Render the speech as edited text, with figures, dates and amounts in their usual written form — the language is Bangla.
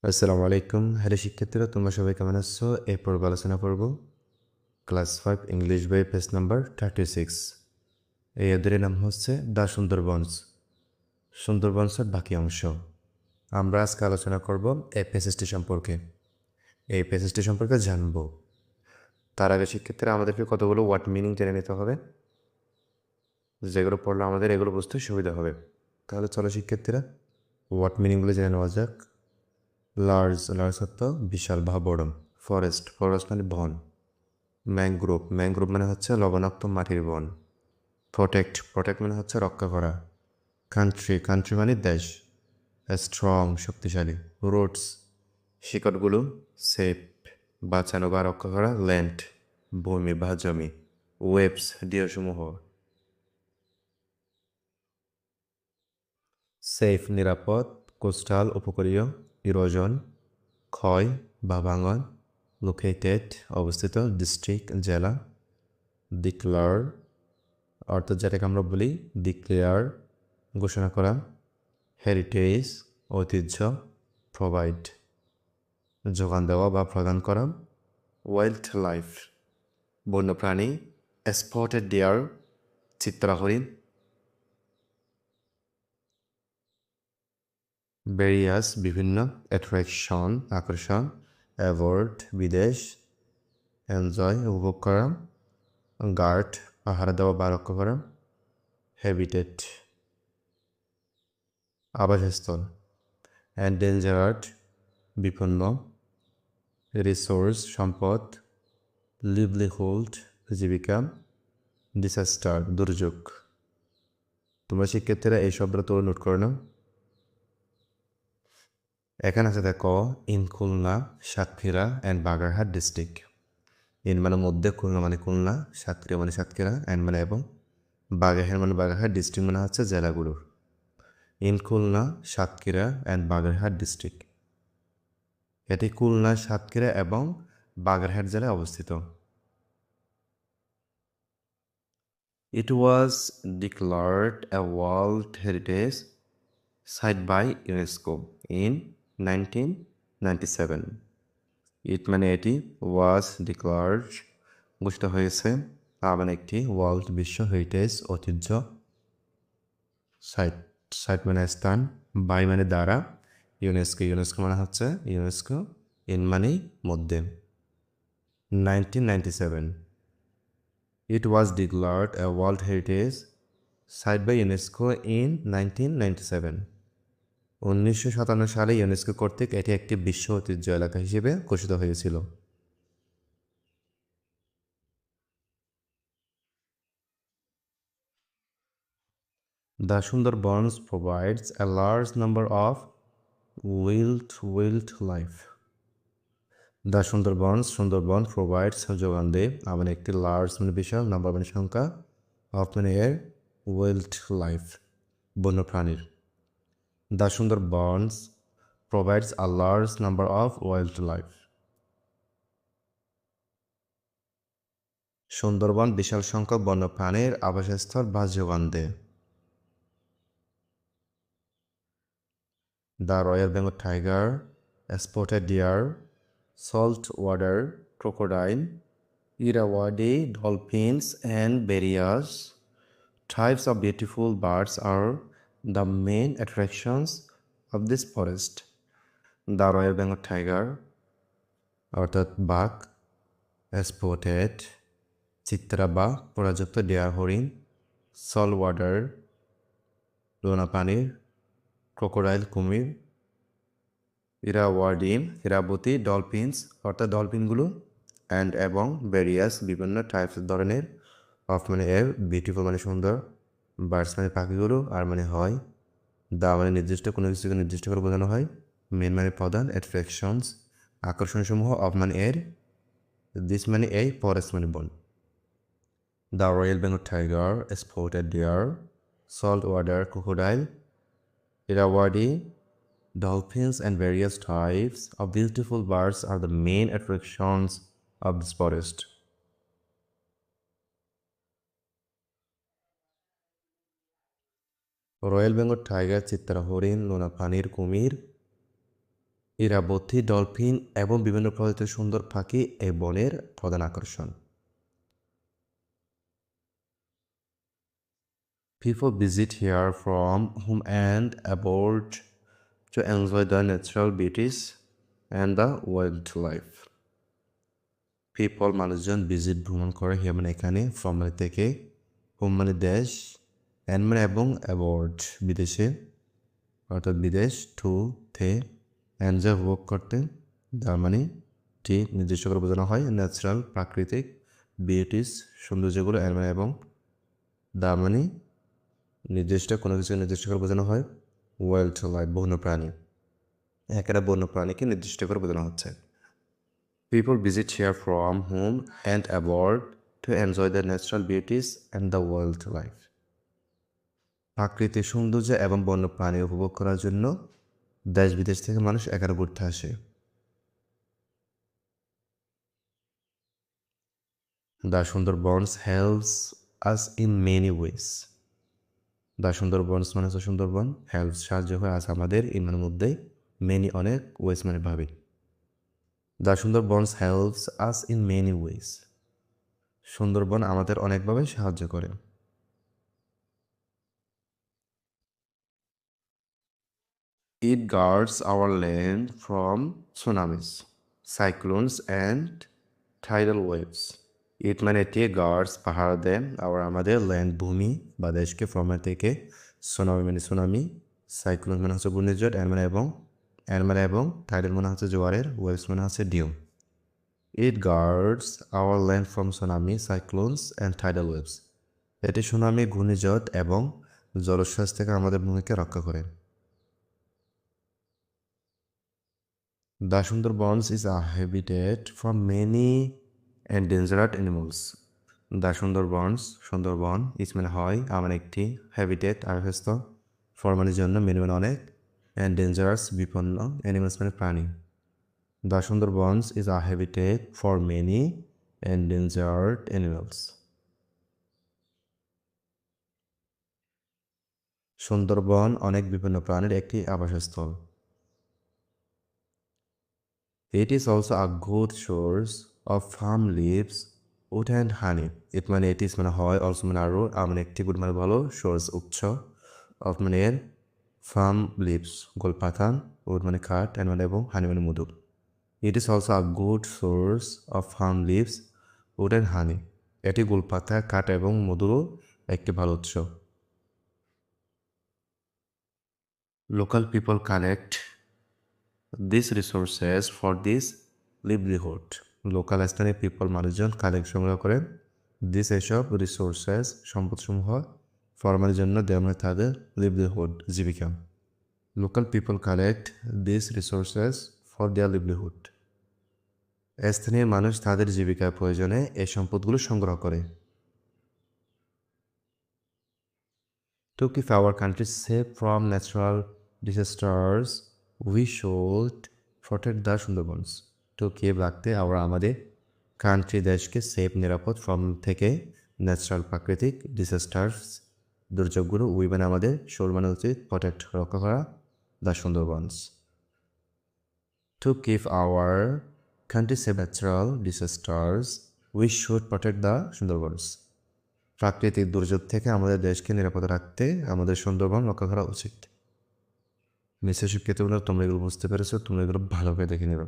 আসসালামু আলাইকুম। হ্যালো শিক্ষার্থীরা, তোমরা সবাই কেমন আছো? এরপর আলোচনা করব ক্লাস 5 ইংলিশ বই পেজ নাম্বার 36। এই অধ্যায়ের নাম হচ্ছে দ্য সুন্দরবনস, সুন্দরবনসের বাকি অংশ। আমরা আজকে আলোচনা করব এই প্যাসেজটি সম্পর্কে, এই প্যাসেজটি সম্পর্কে জানব। তার আগে শিক্ষার্থীরা আমাদেরকে কতগুলো ওয়ার্ড মিনিং জেনে নিতে হবে, যেগুলো পড়লে আমাদের এগুলো বুঝতে সুবিধা হবে। তাহলে চলো শিক্ষার্থীরা ওয়ার্ড মিনিংগুলো জেনে নেওয়া যাক। লার্জ, লার্জ অর্থ বিশাল বা বড়। ফরেস্ট, ফরেস্ট মানে বন। ম্যানগ্রোভ, ম্যানগ্রোভ মানে হচ্ছে লবণাক্ত মাটির বন। প্রোটেক্ট, প্রোটেক্ট মানে হচ্ছে রক্ষা করা। কান্ট্রি, কান্ট্রি মানে দেশ। স্ট্রং, শক্তিশালী। রুটস, শিকড়গুলো। সেফ, বাঁচানো বা রক্ষা করা। ল্যান্ড, ভূমি বা জমি। ওয়েবস, ঢেউসমূহ। সেফ, নিরাপদ। কোস্টাল, উপকূলীয়। ইরোজন, ক্ষয় বা ভাঙন। লোকেটেড, অবস্থিত। ডিস্ট্রিক্ট, জেলা। ডিক্লার অর্থাৎ যেটাকে আমরা বলি ডিক্লেয়ার, ঘোষণা করা। হেরিটেজ, ঐতিহ্য। প্রোভাইড, যোগান দেওয়া বা প্রদান করা। ওয়াইল্ড লাইফ, বন্যপ্রাণী। স্পটেড ডিয়ার, চিত্রা হরিণ। ভেরিয়াস, বিভিন্ন। অ্যাট্রাকশন, আকর্ষণ। অ্যাভয়েড, বিদেশ। এনজয়, উপভোগ করা। গার্ড, পাহারা দেওয়া বা রক্ষা করা। হ্যাবিটেট, আবাসস্থল। এন্ডেঞ্জার্ড, বিপন্ন। রিসোর্স, সম্পদ। লিভলিহুড, জীবিকা। ডিসাস্টার, দুর্যোগ। তোমরা শিক্ষার্থীরা এই শব্দটা তো নোট করে নাও। এখানে আছে দেখো, in Khulna, Satkhira and Bagerhat district. In মানে মধ্যে, খুলনা মানে খুলনা, সাতক্ষীরা মানে সাতক্ষীরা, অ্যান্ড মানে এবং, বাগেরহাট মানে বাগেরহাট, ডিস্ট্রিক্ট মানে হচ্ছে জেলাগুলোর। In Khulna, Satkhira and Bagerhat district. এটি খুলনা, সাতক্ষীরা এবং বাগেরহাট জেলায় অবস্থিত। It was declared a World Heritage Site by UNESCO in 1997. It মানে এটি, was declared ঘোষিত হয়েছে, মানে একটি ওয়ার্ল্ড বিশ্ব হেরিটেজ ঐতিহ্য সাইট, সাইট মানে স্থান, বাই মানে দ্বারা, ইউনেস্কো, ইউনেস্কো মানে হচ্ছে ইউনেস্কো, ইন মানে মধ্যে। 1997, it was declared a World Heritage Site by UNESCO in 1997. 1957 সালে ইউনেস্কো কর্তৃক এটি একটি বিশ্ব ঐতিহ্য এলাকা হিসেবে ঘোষিত হয়েছিল। The Sundarbans provides a large number of wildlife. The Sundarbans, Sundarban provides যোগান দেয়, মানে একটি লার্জ মানে বিশাল, নাম্বার মানে সংখ্যা, অফ মানে এর, wildlife বন্যপ্রাণীর। The Sundarbans provides a large number of wildlife. Sundarban বিশাল সংখ্যক বন্যপ্রাণীর আবাসস্থল বা যোগান দেয়। The Royal Bengal tiger, spotted deer, saltwater crocodile, Irrawaddy dolphins, and various types of beautiful birds are the main attractions of this forest. The Royal Bengal tiger অর্থাৎ বাঘ, স্পটেড চিত্রা বা পরাযুক্ত ডিয়ার হরিণ, সল ওয়াটার লোনা পানির, ক্রোকোডাইল কুমির, ইরাওয়াডি ইরাবতী ডলফিনস অর্থাৎ ডলফিনগুলো, অ্যান্ড এবং ভেরিয়াস বিভিন্ন টাইপস ধরনের, অফ মানে এর, বিউটিফুল মানে সুন্দর, বার্ডস মানে পাখিগুলো, আর মানে হয়, দা মানে নির্দিষ্ট কোনো কিছুকে নির্দিষ্ট করে বোঝানো হয়, মেন মানে প্রধান, অ্যাট্রাকশনস আকর্ষণসমূহ, অফ মানে এর, দিস মানে এই, ফরেস্ট মানে বন। The royal Bengal tiger, spotted deer, salt water crocodile, Irrawaddy dolphins and various types of beautiful birds are the main attractions of this forest. Royal Bengal tiger, Chitra হরিণ, লোনা পানির কুমির, ইরাবতী ডলফিন এবং বিভিন্ন প্রজাতির সুন্দর পাখি এই বনের প্রধান আকর্ষণ। People visit here from home and abroad to enjoy the natural beauties and the wildlife. People মানুষজন ভিজিট ভ্রমণ করে here মানে এখানে, from মানে থেকে, home মানে দেশ, and মানে এবং abroad বিদেশে অর্থাৎ বিদেশ, to তে, এনজয় উপভোগ করতে, যার মানে টি নির্দিষ্ট করে বোঝানো হয়, ন্যাচারাল প্রাকৃতিক, বিউটিস সৌন্দর্যগুলো, এর মানে এবং, দা মানে নির্দিষ্ট কোনো কিছু নির্দিষ্ট করে বোঝানো হয়, ওয়াইল্ড লাইফ বন্যপ্রাণী, একটা বন্যপ্রাণীকে নির্দিষ্ট করে বোঝানো হচ্ছে। People visit here from home and abode to enjoy the natural beauties and the wild life. প্রাকৃতিক সৌন্দর্য এবং বন্যপ্রাণী উপভোগ করার জন্য দেশ বিদেশ থেকে মানুষ এখানে ঘুরতে আসে। The Sundarbans helps us in many ways. The Sundarbans মানে হচ্ছে সুন্দরবন, হেল্পস সাহায্য হয় আস আমাদের, ইনের মধ্যে, মেনি অনেক, ওয়েজ মানে ভাবে। The Sundarbans helps us in many ways. Sundarban আমাদের অনেকভাবে সাহায্য করে। It guards our land from tsunamis, cyclones and tidal waves. It মানে এটি গার্ডস পাহারা দেয়, আবার আমাদের ল্যান্ড ভূমি বা দেশকে ফ্রম থেকে, সুনামি মানে সুনামি, সাইক্লোন মানে হচ্ছে ঘূর্ণিঝড়, এর মানে এবং টাইডাল মানে হচ্ছে জোয়ারের, ওয়েভস মানে হচ্ছে ঢেউ। It guards our land from tsunami, cyclones and tidal waves. এটি সুনামি, ঘূর্ণিঝড় এবং জলোচ্ছ্বাস থেকে আমাদের ভূমিকে রক্ষা করে। The Sundarbans is a habitat for many endangered animals. The Sundarbans, Sundarban, ইস মানে হয়, আমার একটি, হ্যাবিটেট আবাসস্থ, ফর মানে জন্য, মেনি মানে অনেক, এন্ডেঞ্জারাস বিপন্ন, অ্যানিমালস মানে প্রাণী। The Sundarbans is a habitat for many endangered animals. Sundarban অনেক বিভিন্ন প্রাণীর একটি আবাসস্থল। It is also a good source of farm leaves, wood and honey. It মানে it is মানে হয়, also মানে আরও, মানে একটি, good মানে ভালো, source উৎস, of মানে এর, farm leaves গোলপাতা, wood মানে কাঠ, and মানে এবং, honey মানে মধু। It is also a good source of farm leaves, wood and honey. এটি গোলপাতা, কাঠ এবং মধুরও একটি ভালো উৎস। Local people collect these resources for this livelihood. Local স্থানীয় পিপল মানুষজন কালেক্ট সংগ্রহ করেন দিস এসব রিসোর্সেস সম্পদসমূহ ফরমার জন্য দেওয়া তাদের লিভলিহুড জীবিকা। Local people collect this resources for their livelihood. স্থানীয় মানুষ তাদের জীবিকার প্রয়োজনে এই সম্পদগুলো সংগ্রহ করে। To keep our country safe from natural disasters, we should protect the Sundarbans. To keep রাখতে আমাদের কান্ট্রি দেশকে সেফ নিরাপদ ফ্রম থেকে ন্যাচারাল প্রাকৃতিক ডিসাস্টার্স দুর্যোগগুলো, উই মানে আমাদের, শোল মানে উচিত, প্রোটেক্ট রক্ষা করা, the Sundarbans. To keep our country safe natural disasters, we should protect the Sundarbans. প্রাকৃতিক দুর্যোগ থেকে আমাদের দেশকে নিরাপদ রাখতে আমাদের সুন্দরবন রক্ষা করা উচিত। নিশ্চয় শিক্ষিত বলে তোমরা এগুলো বুঝতে পেরেছো, তোমরা এগুলো ভালোভাবে দেখে নেবে।